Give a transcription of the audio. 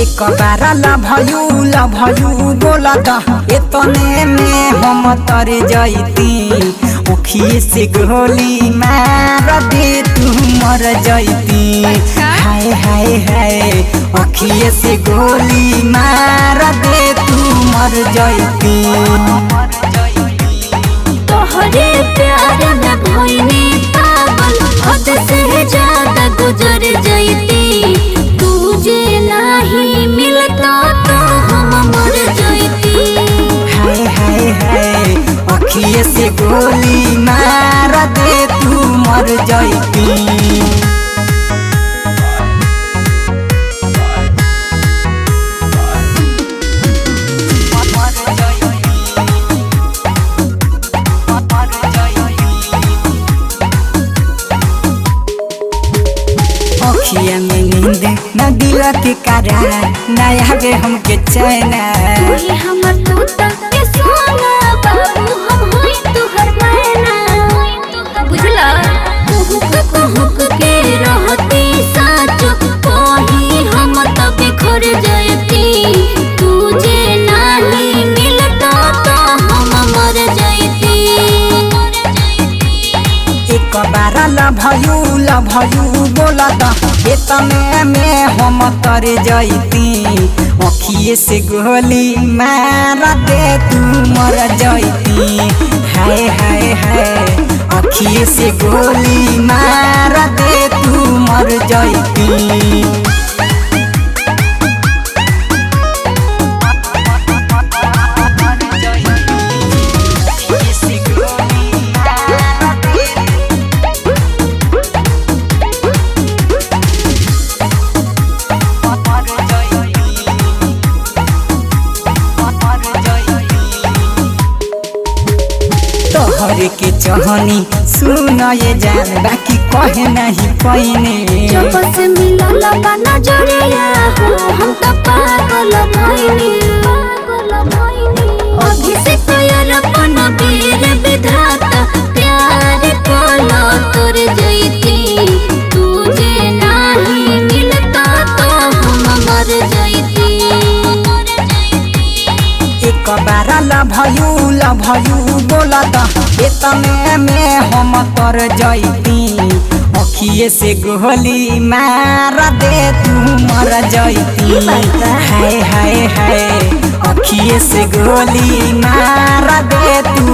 एक बार लभयू बोलत एतने में हम तर जैती ओखिए से गोली मार दे तू मर जैती। हाय हाय हाय ओखिए से गोली मार दे तू मर जैती। तोहरे प्यार में भइनी पागल हद से ज्यादा गुजर जैती। तुझे नहीं मिलता तो हम मर जैती। हाय हाय हाय ओखिए से गोली मार दे तू मर जैती। अखिया में नींद न दिल के करार न आवे हमके चैन। तू हमर तोता के सोना बाबू हम होई तुहर मैना। बुझला कुहुक के रहती साचो कहीं हम तब बिखर जयती। तुझे नहीं मिलता तो हम मर जयती। एक बार लभयू बोलत एतने में हम तर जैती अखिए से गोली मार दे तू मर जैती। हाय हाय हाय अखिए से गोली मार दे तू मर जैती। तोहरे के चहनी सुन ये जान बाकी कहे नहीं पैने। जब से मिलल बा नजरिया हो हम तो पागल भइनी। अभी से कयर अपन वीर विधाता प्यार कलो तोर जैती। तुझे नहीं मिलता तो हम मर जैती। एक बार लभयू बोलत एतने में हम तर जैती अखिए से गोली मार दे तू मर जैती। हाय हाय हाय अखिए से गोली मार दे तू